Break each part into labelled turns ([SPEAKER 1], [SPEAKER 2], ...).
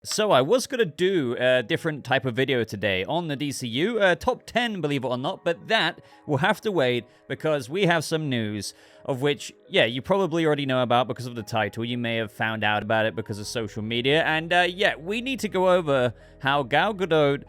[SPEAKER 1] So I was going to do a different type of video today on the DCU, top 10, believe it or not, but that will have to wait because we have some news of which, yeah, you probably already know about because of the title. You may have found out about it because of social media. And yeah, we need to go over how Gal Gadot,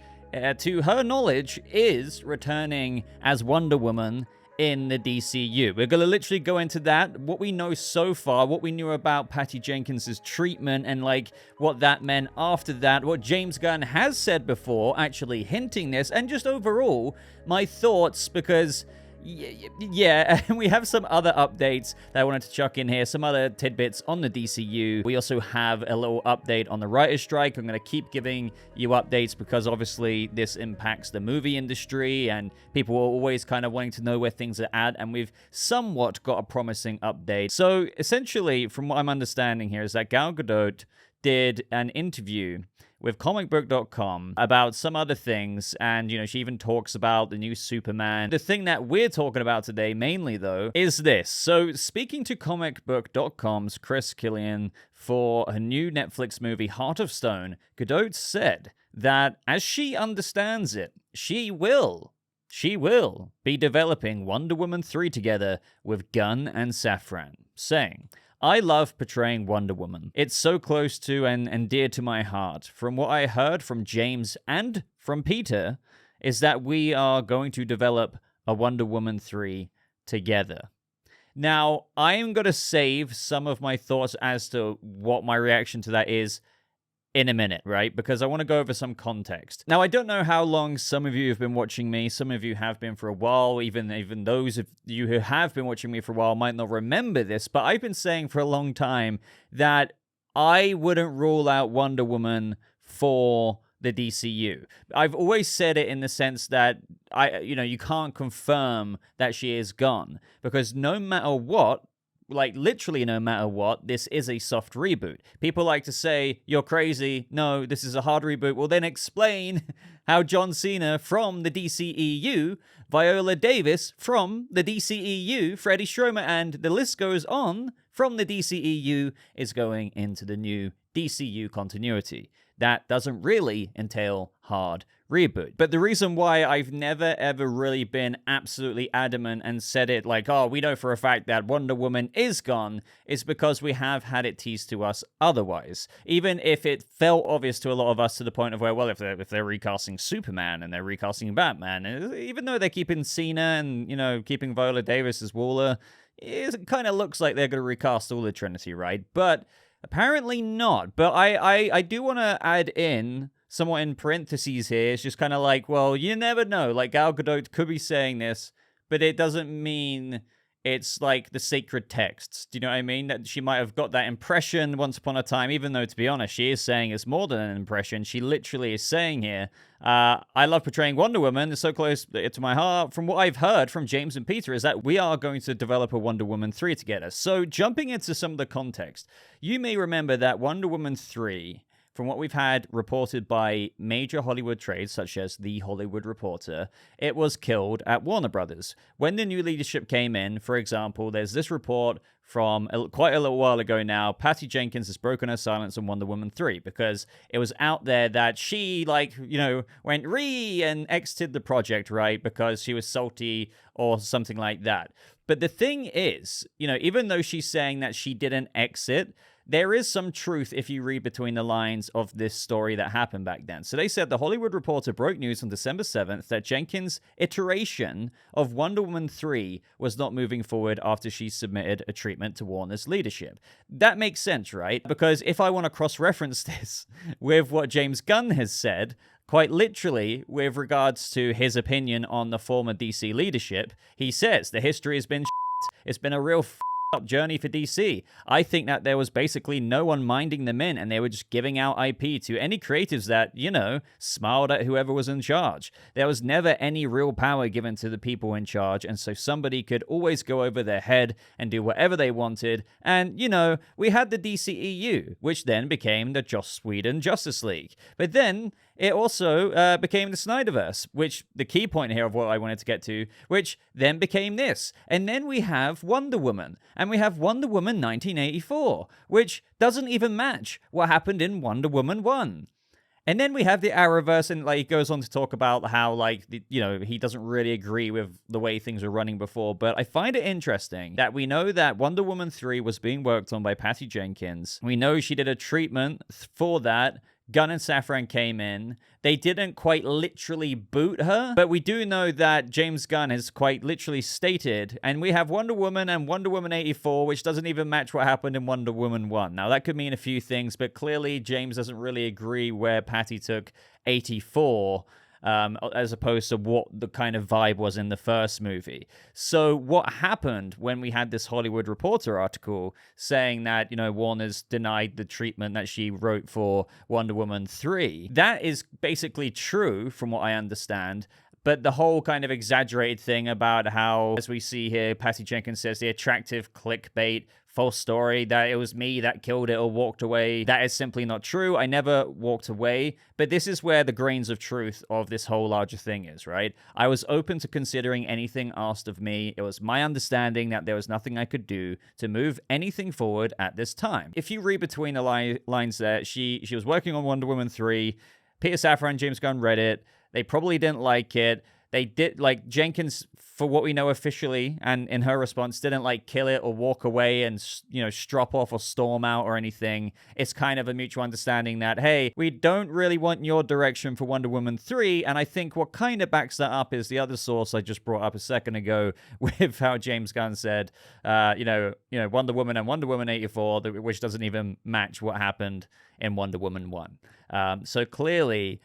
[SPEAKER 1] to her knowledge, is returning as Wonder Woman in the DCU. We're going to literally go into that, what we know so far, what we knew about Patty Jenkins' treatment, and like what that meant after that, what James Gunn has said before, actually hinting this, and just overall, my thoughts, because yeah, and we have some other updates that I wanted to chuck in here, some other tidbits on the DCU. We also have a little update on the writer's strike. I'm going to keep giving you updates because obviously this impacts the movie industry and people are always kind of wanting to know where things are at, and we've somewhat got a promising update. So essentially, from what I'm understanding here, is that Gal Gadot did an interview with comicbook.com about some other things, and, you know, she even talks about the new Superman. The thing that we're talking about today, mainly, though, is this. So, speaking to comicbook.com's Chris Killian for a new Netflix movie, Heart of Stone, Gadot said that, as she understands it, she will be developing Wonder Woman 3 together with Gunn and Safran, saying, "I love portraying Wonder Woman. It's so close to and dear to my heart. From what I heard from James and from Peter, is that we are going to develop a Wonder Woman 3 together." Now, I am going to save some of my thoughts as to what my reaction to that is in a minute, right? Because I want to go over some context. Now, I don't know how long some of you have been watching me. Some of you have been for a while. Even those of you who have been watching me for a while might not remember this, but I've been saying for a long time that I wouldn't rule out Wonder Woman for the DCU. I've always said it in the sense that you can't confirm that she is gone, because no matter what, like literally no matter what, this is a soft reboot. People like to say, you're crazy. No, this is a hard reboot. Well, then explain how John Cena from the DCEU, Viola Davis from the DCEU, Freddie Stromer, and the list goes on, from the DCEU is going into the new DCU continuity. That doesn't really entail hard reboot. But the reason why I've never ever really been absolutely adamant and said it like, oh, we know for a fact that Wonder Woman is gone, is because we have had it teased to us otherwise. Even if it felt obvious to a lot of us, to the point of where, well, if they're recasting Superman and they're recasting Batman, and even though they're keeping Cena and, you know, keeping Viola Davis as Waller, it kind of looks like they're going to recast all the Trinity, right? But apparently not. But I do want to add in, somewhat in parentheses here, it's just kind of like, well, you never know. Like, Gal Gadot could be saying this, but it doesn't mean it's like the sacred texts. Do you know what I mean? That she might have got that impression once upon a time, even though, to be honest, she is saying it's more than an impression. She literally is saying here, I love portraying Wonder Woman. It's so close to my heart. From what I've heard from James and Peter is that we are going to develop a Wonder Woman 3 together. So jumping into some of the context, you may remember that Wonder Woman 3, from what we've had reported by major Hollywood trades, such as The Hollywood Reporter, it was killed at Warner Brothers. When the new leadership came in, for example, there's this report from quite a little while ago now, Patty Jenkins has broken her silence on Wonder Woman 3, because it was out there that she, like, you know, went and exited the project, right, because she was salty or something like that. But the thing is, you know, even though she's saying that she didn't exit, there is some truth if you read between the lines of this story that happened back then. So they said The Hollywood Reporter broke news on December 7th that Jenkins' iteration of Wonder Woman 3 was not moving forward after she submitted a treatment to Warner's leadership. That makes sense, right? Because if I want to cross-reference this with what James Gunn has said, quite literally, with regards to his opinion on the former DC leadership, he says, the history has been it's been a real up journey for DC. I think that there was basically no one minding them in, and they were just giving out IP to any creatives that, you know, smiled at whoever was in charge. There was never any real power given to the people in charge, and so somebody could always go over their head and do whatever they wanted. And, you know, we had the DCEU, which then became the Joss Whedon Justice League. But then it also became the Snyderverse, which the key point here of what I wanted to get to, which then became this. And then we have Wonder Woman. And we have Wonder Woman 1984, which doesn't even match what happened in Wonder Woman 1. And then we have the Arrowverse, and like he goes on to talk about how he doesn't really agree with the way things were running before. But I find it interesting that we know that Wonder Woman 3 was being worked on by Patty Jenkins. We know she did a treatment for that. Gunn and Safran came in. They didn't quite literally boot her, but we do know that James Gunn has quite literally stated, and we have Wonder Woman and Wonder Woman 84, which doesn't even match what happened in Wonder Woman 1. Now, that could mean a few things, but clearly James doesn't really agree where Patty took 84, as opposed to what the kind of vibe was in the first movie. So what happened when we had this Hollywood Reporter article saying that, Warner's denied the treatment that she wrote for Wonder Woman 3? That is basically true from what I understand. But the whole kind of exaggerated thing about how, as we see here, Patty Jenkins says the attractive clickbait false story that it was me that killed it or walked away. That is simply not true. I never walked away. But this is where the grains of truth of this whole larger thing is, right? I was open to considering anything asked of me. It was my understanding that there was nothing I could do to move anything forward at this time. If you read between the lines there, she was working on Wonder Woman 3. Peter Safran and James Gunn read it. They probably didn't like it. They did, Jenkins, for what we know officially, and in her response, didn't, kill it or walk away and, strop off or storm out or anything. It's kind of a mutual understanding that, hey, we don't really want your direction for Wonder Woman 3, and I think what kind of backs that up is the other source I just brought up a second ago with how James Gunn said, Wonder Woman and Wonder Woman 84, which doesn't even match what happened in Wonder Woman 1. So clearly,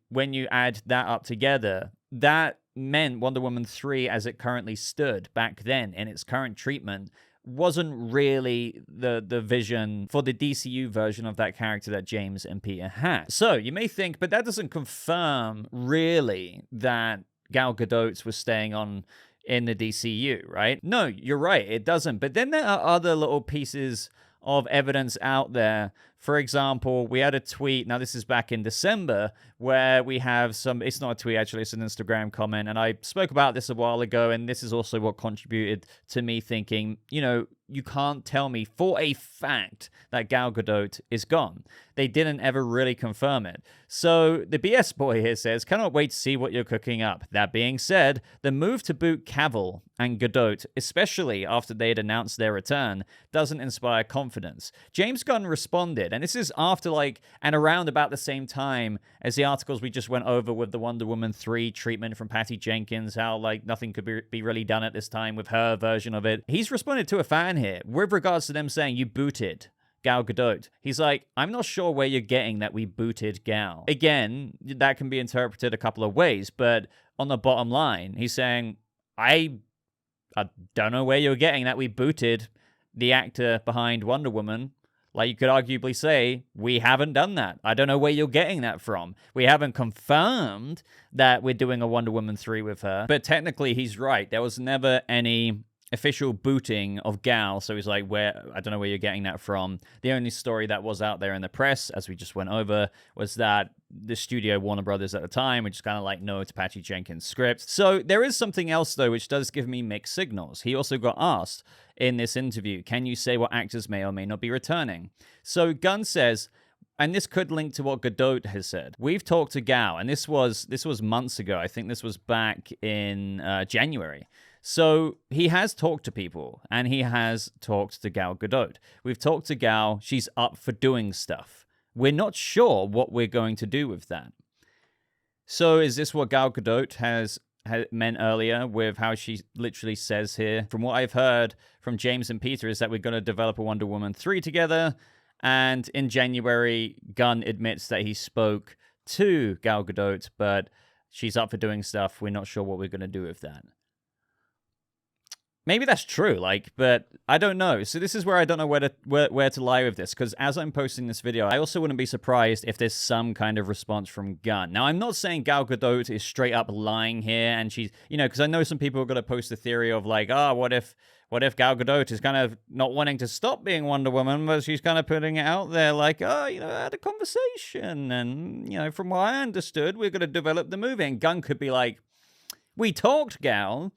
[SPEAKER 1] when you add that up together, that meant Wonder Woman 3, as it currently stood back then in its current treatment, wasn't really the vision for the DCU version of that character that James and Peter had. So you may think, but that doesn't confirm really that Gal Gadot was staying on in the DCU, right? No, you're right, it doesn't. But then there are other little pieces of evidence out there. For example, we had a tweet, now this is back in December, where we have it's not a tweet actually, it's an Instagram comment, and I spoke about this a while ago, and this is also what contributed to me thinking, you can't tell me for a fact that Gal Gadot is gone. They didn't ever really confirm it. So the BS boy here says, cannot wait to see what you're cooking up. That being said, the move to boot Cavill and Gadot, especially after they'd announced their return, doesn't inspire confidence. James Gunn responded, and this is after and around about the same time as the articles we just went over with the Wonder Woman 3 treatment from Patty Jenkins, how nothing could be really done at this time with her version of it. He's responded to a fan here with regards to them saying you booted Gal Gadot. He's like, I'm not sure where you're getting that we booted Gal. Again, that can be interpreted a couple of ways, but on the bottom line, he's saying, I don't know where you're getting that we booted the actor behind Wonder Woman. You could arguably say, we haven't done that. I don't know where you're getting that from. We haven't confirmed that we're doing a Wonder Woman 3 with her. But technically, he's right. There was never any official booting of Gal, so he's like, I don't know where you're getting that from. The only story that was out there in the press, as we just went over, was that the studio, Warner Brothers at the time, were just kind of no to Patty Jenkins' script. So there is something else, though, which does give me mixed signals. He also got asked in this interview, can you say what actors may or may not be returning? So Gunn says, and this could link to what Gadot has said, we've talked to Gal, and this was months ago. I think this was back in January. So he has talked to people, and he has talked to Gal Gadot. We've talked to Gal. She's up for doing stuff. We're not sure what we're going to do with that. So is this what Gal Gadot has meant earlier with how she literally says here? From what I've heard from James and Peter is that we're going to develop a Wonder Woman 3 together. And in January, Gunn admits that he spoke to Gal Gadot, but she's up for doing stuff. We're not sure what we're going to do with that. Maybe that's true, but I don't know. So this is where I don't know where to lie with this, because as I'm posting this video, I also wouldn't be surprised if there's some kind of response from Gunn. Now, I'm not saying Gal Gadot is straight up lying here, and she's, because I know some people are going to post the theory of what if Gal Gadot is kind of not wanting to stop being Wonder Woman, but she's kind of putting it out there I had a conversation, and, from what I understood, we're going to develop the movie. And Gunn could be like, we talked, Gal,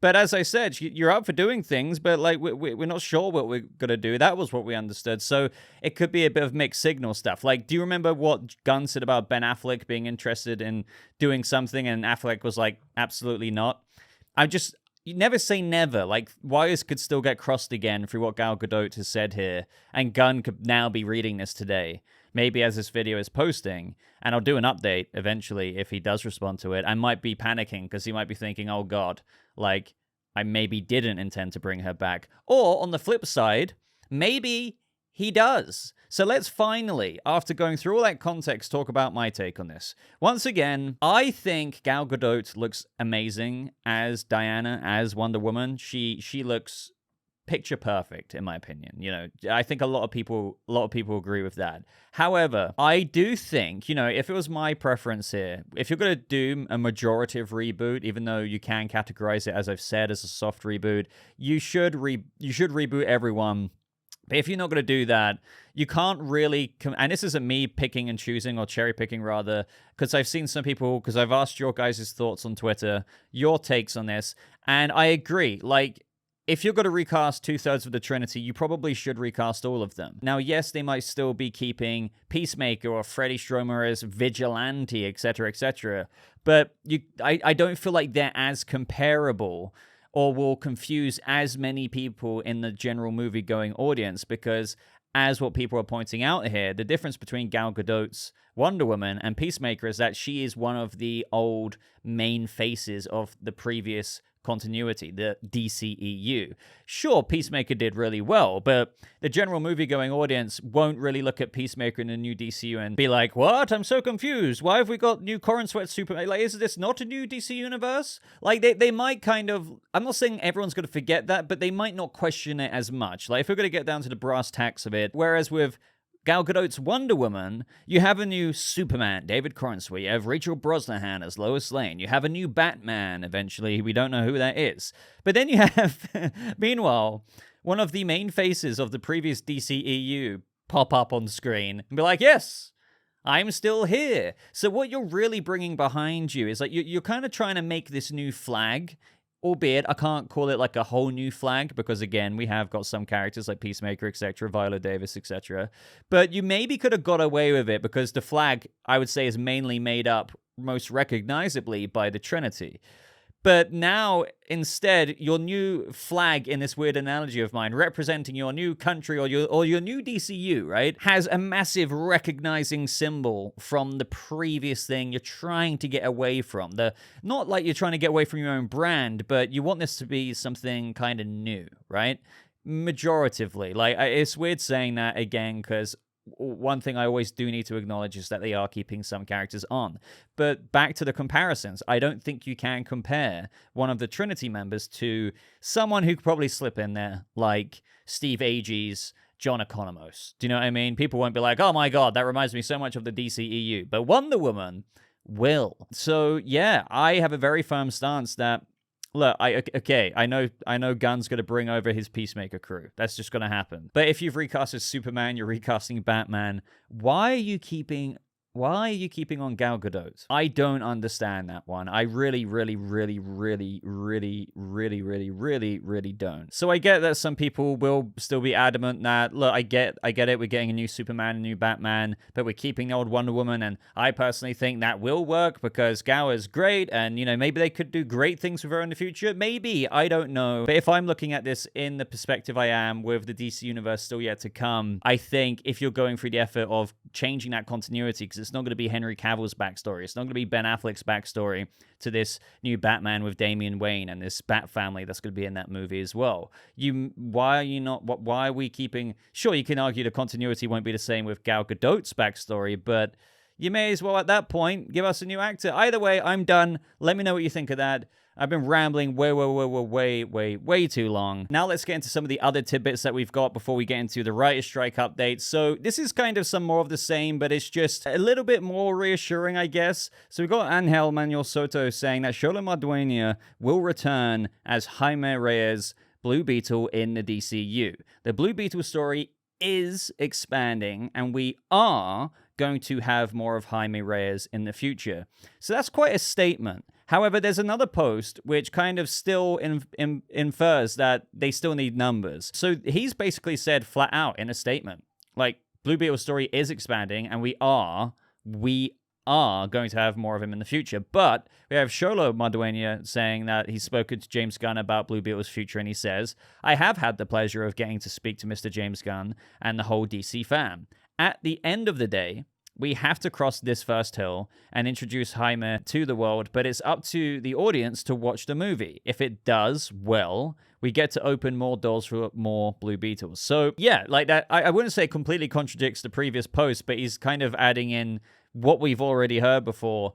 [SPEAKER 1] But as I said, you're up for doing things, but like we're not sure what we're gonna do. That was what we understood. So it could be a bit of mixed signal stuff. Like, do you remember what Gunn said about Ben Affleck being interested in doing something, and Affleck was like, absolutely not? You never say never. Like, wires could still get crossed again through what Gal Gadot has said here, and Gunn could now be reading this today. Maybe as this video is posting, and I'll do an update eventually if he does respond to it. I might be panicking because he might be thinking, oh God, like, I maybe didn't intend to bring her back. Or, on the flip side, maybe he does. So let's finally, after going through all that context, talk about my take on this. Once again, I think Gal Gadot looks amazing as Diana, as Wonder Woman. She looks picture perfect, in my opinion. You know, I think a lot of people agree with that. However, I do think, you know, if it was my preference here, if you're going to do a majorative reboot, even though you can categorize it, as I've said, as a soft reboot, you should reboot everyone. But if you're not going to do that, you can't really... and this isn't me picking and choosing, or cherry picking rather, because I've seen some people, because I've asked your guys' thoughts on Twitter, your takes on this, and I agree. Like, if you're going to recast 2/3 of the Trinity, you probably should recast all of them. Now, yes, they might still be keeping Peacemaker or Freddie Stromer as Vigilante, etc., etc., but I don't feel like they're as comparable or will confuse as many people in the general movie-going audience, because as what people are pointing out here, the difference between Gal Gadot's Wonder Woman and Peacemaker is that she is one of the old main faces of the previous continuity, the DCEU. Sure, Peacemaker did really well, but the general movie-going audience won't really look at Peacemaker in the new DCU and be like, what? I'm so confused. Why have we got new Corenswet Superman? Like, is this not a new DC universe? Like, they might kind of... I'm not saying everyone's going to forget that, but they might not question it as much. Like, if we're going to get down to the brass tacks of it, whereas with Gal Gadot's Wonder Woman, you have a new Superman, David Corenswet. You have Rachel Brosnahan as Lois Lane. You have a new Batman, eventually. We don't know who that is. But then you have, meanwhile, one of the main faces of the previous DCEU pop up on screen and be like, yes, I'm still here. So what you're really bringing behind you is like you're kind of trying to make this new flag. Albeit, I can't call it like a whole new flag because, again, we have got some characters like Peacemaker, etc., Viola Davis, etc. But you maybe could have got away with it because the flag, I would say, is mainly made up most recognizably by the Trinity. But now, instead, your new flag, in this weird analogy of mine, representing your new country or your new DCU, right, has a massive recognizing symbol from the previous thing you're trying to get away from. Not like you're trying to get away from your own brand, but you want this to be something kind of new, right? Majoratively. Like, it's weird saying that again, because one thing I always do need to acknowledge is that they are keeping some characters on. But back to the comparisons, I don't think you can compare one of the Trinity members to someone who could probably slip in there, like Steve Agee's John Economos. Do you know what I mean? People won't be like, oh my God, that reminds me so much of the DCEU. But Wonder Woman will. So yeah, I have a very firm stance that, look, I know Gunn's going to bring over his Peacemaker crew. That's just going to happen. But if you've recasted Superman, you're recasting Batman, why are you keeping on Gal Gadot? I don't understand that one. I really don't. So I get that some people will still be adamant that, look, I get it, we're getting a new Superman, a new Batman, but we're keeping the old Wonder Woman, and I personally think that will work because Gal is great, and, you know, maybe they could do great things with her in the future. Maybe, I don't know. But if I'm looking at this in the perspective I am, with the DC Universe still yet to come, I think if you're going through the effort of changing that continuity, because it's not going to be Henry Cavill's backstory, it's not going to be Ben Affleck's backstory to this new Batman with Damian Wayne and this Bat family that's going to be in that movie as well. Why are we keeping... Sure, you can argue the continuity won't be the same with Gal Gadot's backstory, but you may as well at that point give us a new actor. Either way, I'm done. Let me know what you think of that. I've been rambling way too long. Now let's get into some of the other tidbits that we've got before we get into the writer's strike update. So this is kind of some more of the same, but it's just a little bit more reassuring, I guess. So we've got Angel Manuel Soto saying that Shola Marduena will return as Jaime Reyes, Blue Beetle in the DCU. The Blue Beetle story is expanding, and we are going to have more of Jaime Reyes in the future. So that's quite a statement. However, there's another post which kind of still infers that they still need numbers. So he's basically said flat out in a statement, like, Blue Beetle's story is expanding, and we are going to have more of him in the future. But we have Sholo Marduenia saying that he's spoken to James Gunn about Blue Beetle's future, and he says, I have had the pleasure of getting to speak to Mr. James Gunn and the whole DC fam. At the end of the day, we have to cross this first hill and introduce Jaime to the world, but it's up to the audience to watch the movie. If it does well, we get to open more doors for more Blue Beetles. So yeah, like that, I wouldn't say it completely contradicts the previous post, but he's kind of adding in what we've already heard before.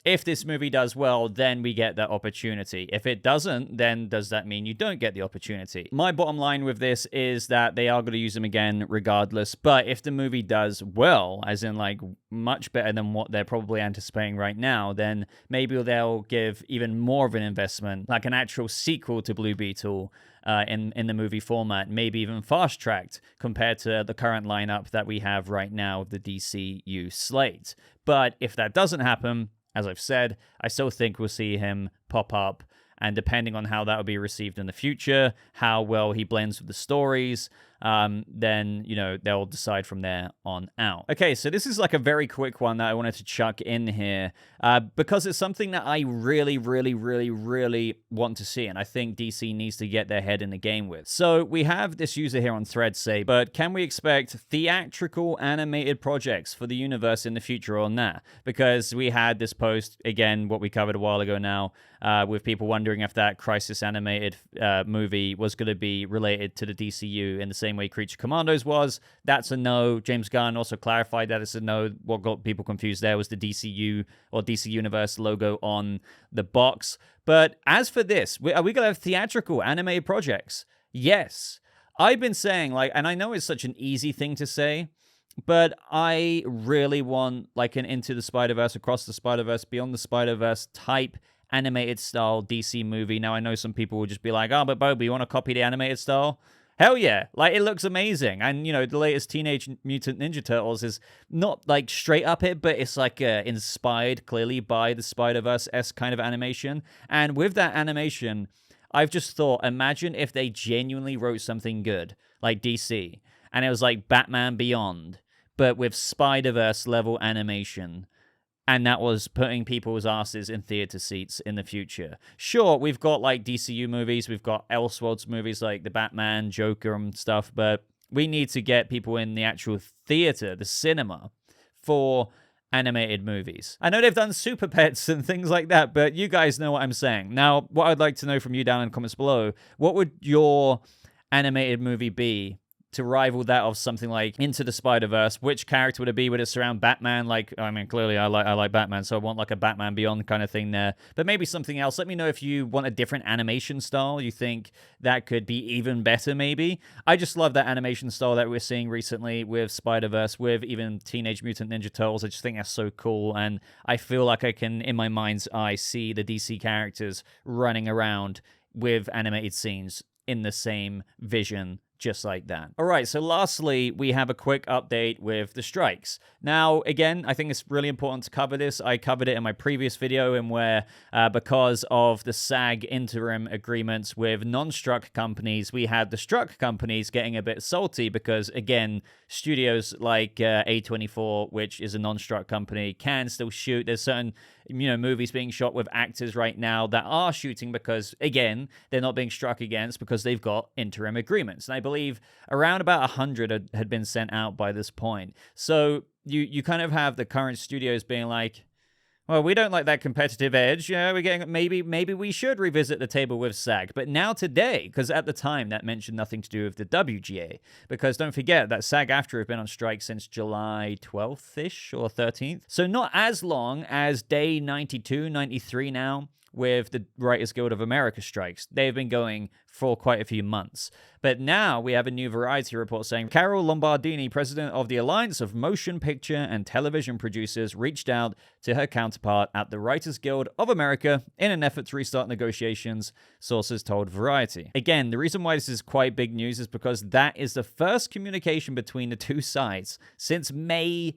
[SPEAKER 1] If this movie does well, then we get that opportunity. If it doesn't, then does that mean you don't get the opportunity? My bottom line with this is that they are going to use them again regardless. But if the movie does well, as in like much better than what they're probably anticipating right now, then maybe they'll give even more of an investment, like an actual sequel to Blue Beetle in the movie format, maybe even fast-tracked compared to the current lineup that we have right now of the DCU slate. But if that doesn't happen, as I've said, I still think we'll see him pop up, and depending on how that will be received in the future, how well he blends with the stories, then, you know, they'll decide from there on out. Okay, so this is like a very quick one that I wanted to chuck in here because it's something that I really, really, really, really want to see, and I think DC needs to get their head in the game with. So we have this user here on Thread say, but can we expect theatrical animated projects for the universe in the future or not? Because we had this post, again, what we covered a while ago now, with people wondering if that Crisis animated movie was going to be related to the DCU in the same way Creature Commandos was. That's a no. James Gunn also clarified that it's a no. What got people confused there was the DCU or DC Universe logo on the box. But as for this, are we going to have theatrical animated projects? Yes. I've been saying, like, and I know it's such an easy thing to say, but I really want like an Into the Spider-Verse, Across the Spider-Verse, Beyond the Spider-Verse type animated style DC movie. Now, I know some people will just be like, oh, but Boba, you want to copy the animated style? Hell yeah. Like, it looks amazing. And, you know, the latest Teenage Mutant Ninja Turtles is not, like, straight up it, but it's, like, inspired, clearly, by the Spider-Verse-esque kind of animation. And with that animation, I've just thought, imagine if they genuinely wrote something good, like DC, and it was, like, Batman Beyond, but with Spider-Verse-level animation. And that was putting people's asses in theater seats in the future. Sure, we've got like DCU movies, we've got Elseworlds movies like the Batman, Joker and stuff, but we need to get people in the actual theater, the cinema, for animated movies. I know they've done Super Pets and things like that, but you guys know what I'm saying. Now, what I'd like to know from you down in the comments below, what would your animated movie be to rival that of something like Into the Spider-Verse? Which character would it be? Would it surround Batman? Like, I mean, clearly I like Batman, so I want like a Batman Beyond kind of thing there. But maybe something else. Let me know if you want a different animation style. You think that could be even better, maybe? I just love that animation style that we're seeing recently with Spider-Verse, with even Teenage Mutant Ninja Turtles. I just think that's so cool, and I feel like I can, in my mind's eye, see the DC characters running around with animated scenes in the same vision, just like that. All right, so lastly, we have a quick update with the strikes. Now, again, I think it's really important to cover this. I covered it in my previous video, in where because of the SAG interim agreements with non-struck companies, we had the struck companies getting a bit salty because, again, studios like A24, which is a non-struck company, can still shoot. There's certain, you know, movies being shot with actors right now that are shooting because, again, they're not being struck against because they've got interim agreements. And I believe around about 100 had been sent out by this point. So you kind of have the current studios being like, well, we don't like that competitive edge. You know, we're getting, maybe we should revisit the table with SAG. But now today, because at the time that mentioned nothing to do with the WGA, because don't forget that SAG-AFTRA have been on strike since July 12th-ish or 13th. So not as long as day 92, 93 now, with the Writers Guild of America strikes. They've been going for quite a few months. But now we have a new Variety report saying Carol Lombardini, president of the Alliance of Motion Picture and Television Producers, reached out to her counterpart at the Writers Guild of America in an effort to restart negotiations, sources told Variety. Again, the reason why this is quite big news is because that is the first communication between the two sides since May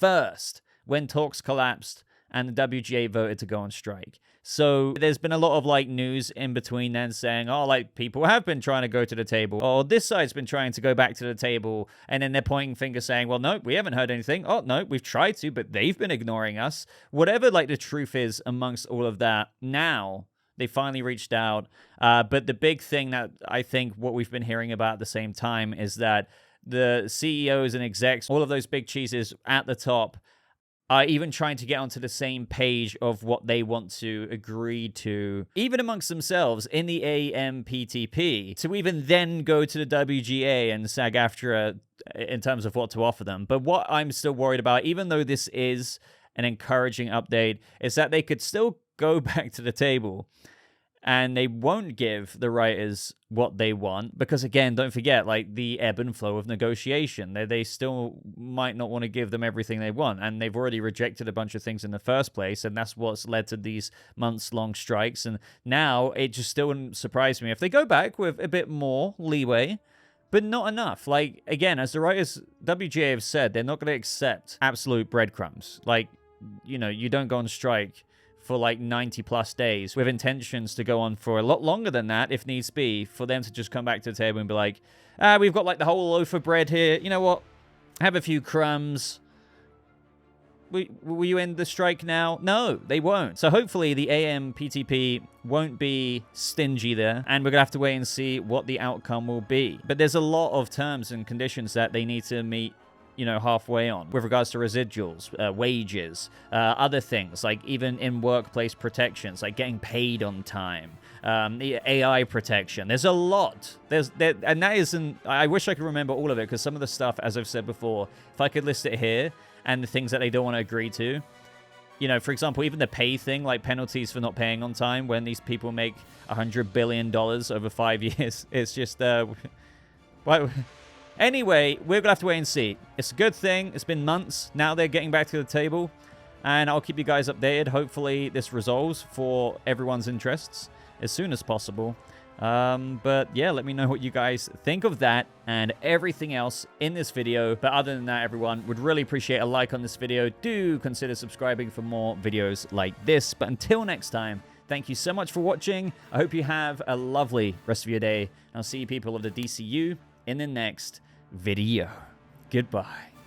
[SPEAKER 1] 1st, when talks collapsed and the WGA voted to go on strike. So there's been a lot of like news in between then saying, oh, like people have been trying to go to the table, or this side's been trying to go back to the table, and then they're pointing fingers saying, well, no, we haven't heard anything. Oh, no, we've tried to, but they've been ignoring us. Whatever like the truth is amongst all of that, now they finally reached out. But the big thing that I think what we've been hearing about at the same time is that the CEOs and execs, all of those big cheeses at the top, are even trying to get onto the same page of what they want to agree to, even amongst themselves in the AMPTP, to even then go to the WGA and SAG-AFTRA in terms of what to offer them. But what I'm still worried about, even though this is an encouraging update, is that they could still go back to the table and they won't give the writers what they want, because again, don't forget, like, the ebb and flow of negotiation. They still might not want to give them everything they want, and they've already rejected a bunch of things in the first place, and that's what's led to these months-long strikes. And now it just still wouldn't surprise me if they go back with a bit more leeway, but not enough. Like, again, as the writers, WGA have said, they're not going to accept absolute breadcrumbs. Like, you know, you don't go on strike for like 90 plus days with intentions to go on for a lot longer than that if needs be, for them to just come back to the table and be like, we've got like the whole loaf of bread here, you know what, have a few crumbs. Will you end the strike now? No, they won't. So hopefully the AMPTP won't be stingy there, and we're gonna have to wait and see what the outcome will be. But there's a lot of terms and conditions that they need to meet, you know, halfway on with regards to residuals, wages, other things, like even in workplace protections, like getting paid on time, the AI protection. There's a lot. And that isn't, I wish I could remember all of it, because some of the stuff, as I've said before, if I could list it here, and the things that they don't want to agree to, you know, for example, even the pay thing, like penalties for not paying on time when these people make $100 billion over 5 years. It's just, why? Anyway, we're going to have to wait and see. It's a good thing. It's been months. Now they're getting back to the table. And I'll keep you guys updated. Hopefully this resolves for everyone's interests as soon as possible. But yeah, let me know what you guys think of that and everything else in this video. But other than that, everyone, would really appreciate a like on this video. Do consider subscribing for more videos like this. But until next time, thank you so much for watching. I hope you have a lovely rest of your day. I'll see you people of the DCU in the next video. Goodbye.